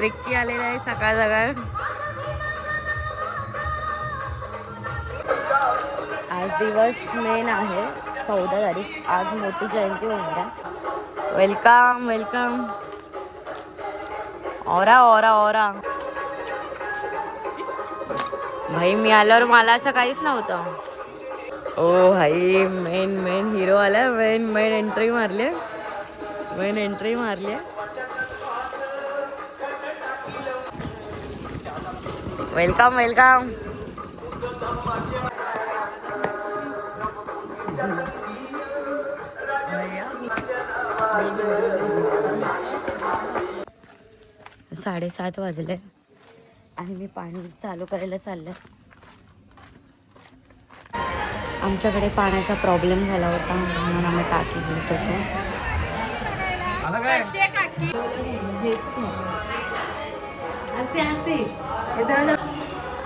Ricky आलेला आहे सकाळ सकाळ. आज दिवस मेन आहे 14 तारीख. आज मोठी जयंती होणार आहे. Welcome welcome. Aura aura aura. भाई मी आल्यावर मला असं काहीच नव्हतं. ओ भाई मेन मेन हिरो आला. मेन एंट्री मारली. Welcome welcome. साडेसात वाजले आणि मी पाणी चालू करायला चाललंय. आमच्याकडे पाण्याचा प्रॉब्लेम झाला होता म्हणून आम्ही टाकी घेत होतो.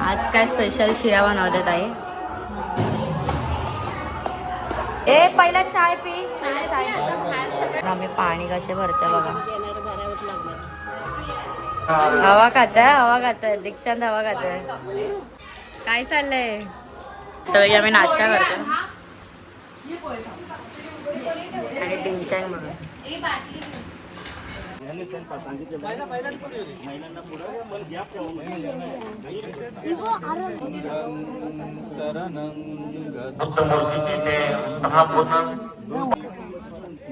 आज काय स्पेशल शिरा बनवतात आई. ए पहिला चाय पी. आम्ही पाणी कसे भरते बघा. हवा खाताय दीक्षांत हवा खाताय. काय चाललंय. तर आम्ही नाश्ता करतो आणि डिंचांग बघा.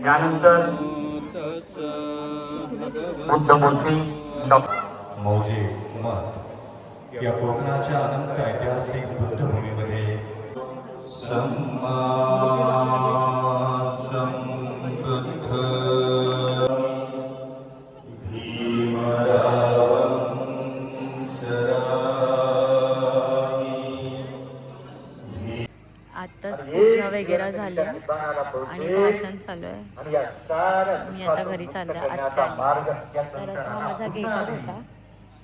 त्यानंतर बुद्धमूर्ती मौजे उमर या कोकणाच्या अनंत ऐतिहासिक बुद्धभूमीमध्ये सम्मा संबुद्ध आत्ताच पूजा वगैरे झाली आणि भाषण चालू आहे. मी आता घरी चालले. तर असा हा माझा गेटअप होता.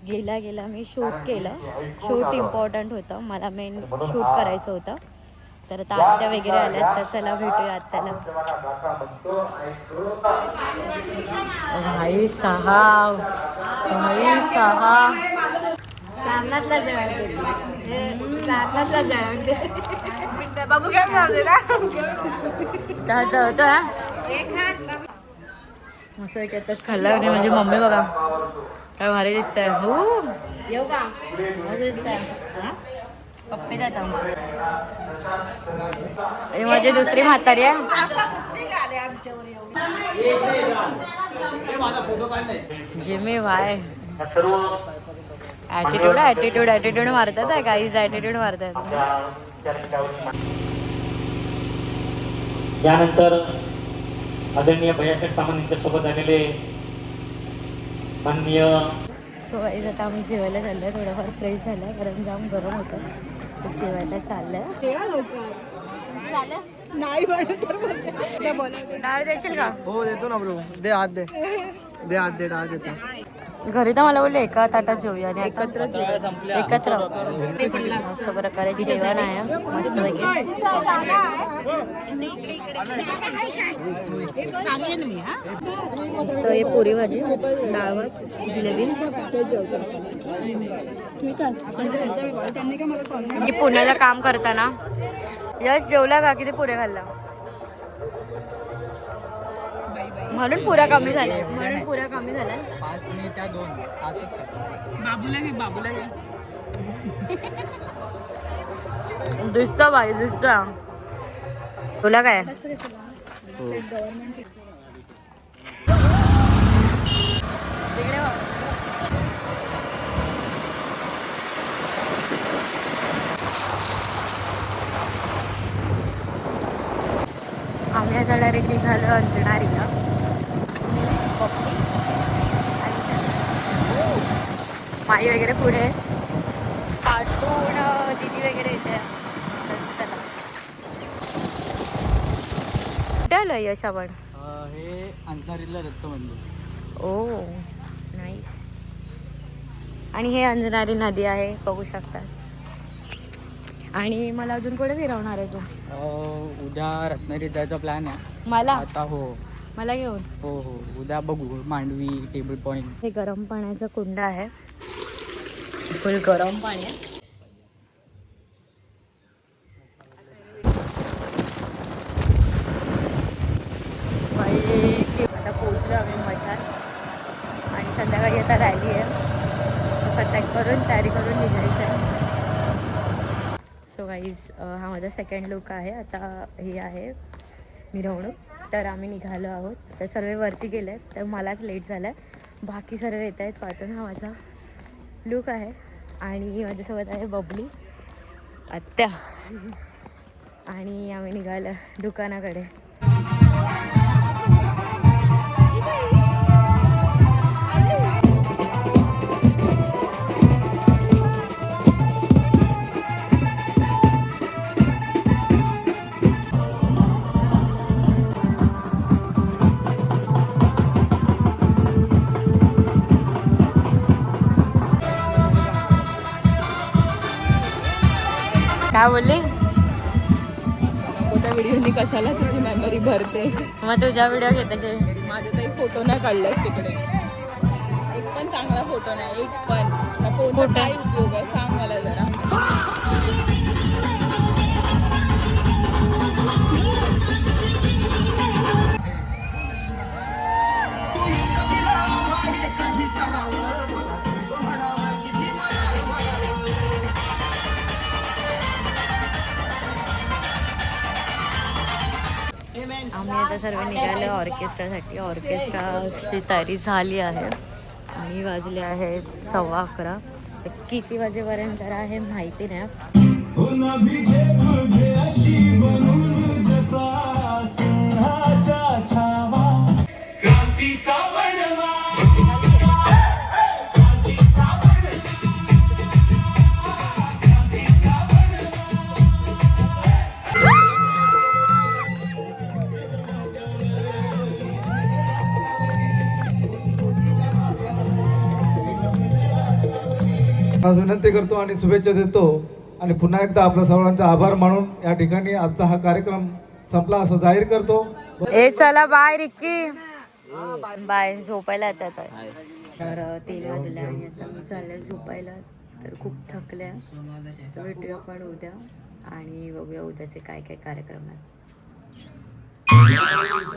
गेला मी शूट केलं. शूट इम्पॉर्टंट होतं. मला मेन शूट करायचं होतं. तर आता आत्या वगैरे आल्यात तर चला भेटूया आत्याला. भाई साहब रानातला बाबू काय म्हणाले ना मस्त एकच खाल्ला नाही. म्हणजे मम्मी बघा काय भारी दिसतंय. हो येऊ का दिसतंय पप्पी जाता. आणि माझी दुसरी म्हातारी आहे. जिमी भाय ॲटिट्यूड मारतात आहे. काहीच ॲटिट्यूड मारतात. यानंतर आदरणीय भैयाशेठ सामंत यांच्यासोबत आलेले माननीय. सो गाईज आता आम्ही जेवायला चाललोय. थोडंफार फ्रेश झालं कारण जाम गरम होतं. तर जेवायला चाललंय. नाही डाळ देशील का. हो देतो ना ब्रो. दे हात दे डाळ देतो. घरी तर मला बोलले एका ताटात जेवूया आणि एकत्र असं प्रकारे जेवण आहे मस्त वगैरे. तर हे पुरी भाजी डाळ भात जिलेबी. मी पुण्याला काम करताना यश जेवला का किती पुरे खाल्ला म्हणून पुऱ्या कमी झाल्या. 5 नाही त्या 2 7च बाबूला घे दिसत भाई दिसत. तुला काय आम्ही आता डायरेक्ट निघालो अंजनारीला. माई वगैरे पुढे कार्टून दीदी वगैरे येते. चला कुठे आलं यश आपण. हे अंजनारीला दत्त मंदिर. ओ नाईस. आणि हे अंजनारी नदी आहे बघू शकता. आणि मला अजून कुठे फिरवणार आहे तू. उद्या रत्नागिरीत जायचा प्लॅन आहे मला. आता हो मला घेऊन. हो हो उद्या बघू मांडवी टेबल पॉईंट. हे गरम पाण्याचा कुंड आहे. फुल गरम पाणी आहे. आता पोहोचलो आम्ही मठात आणि संध्याकाळी आता रॅली आहे. फटाक करून तयारी करून निघायचं आहे. सो गाईज हा माझा सेकंड लुक आहे. आता हे आहे मिरवणूक. तर आम्ही निघालो आहोत. तर सर्व वरती गेले आहेत तर मलाच लेट झालं आहे. बाकी सर्व येत आहेत पाहून. हा माझा लुक आहे आणि माझ्यासोबत आहे बबली आत्या आणि आम्ही निघालो दुकानाकडे. काय बोलले? त्या व्हिडिओनी कशाला तुझी मेमरी भरते. मग तुझ्या व्हिडिओ घेते की माझे काही फोटो नाही काढलेस तिकडे. एक पण चांगला फोटो नाही. एक पण फोटो काय उपयोग आहे सांग मला जरा. आम्ही आता सर्व निघालो ऑर्केस्ट्रासाठी. ऑर्केस्ट्राची तयारी झाली आहे आणि वाजले आहेत 11:15. किती वाजेपर्यंत आहे माहिती नाही. आज विनंती करतो आणि शुभेच्छा देतो आणि पुन्हा एकदा आपल्या सर्वांचा आभार मानून या ठिकाणी आजचा हा कार्यक्रम संपला असं जाहीर करतो. ए चला बाय रिक्की. बाय. झोपायला येतात. तर 3 वाजले आणि आता चालल्या झोपायला. तर खूप थकल्या. भेटूया पण उद्या आणि बघूया उद्याचे काय काय कार्यक्रम आहेत.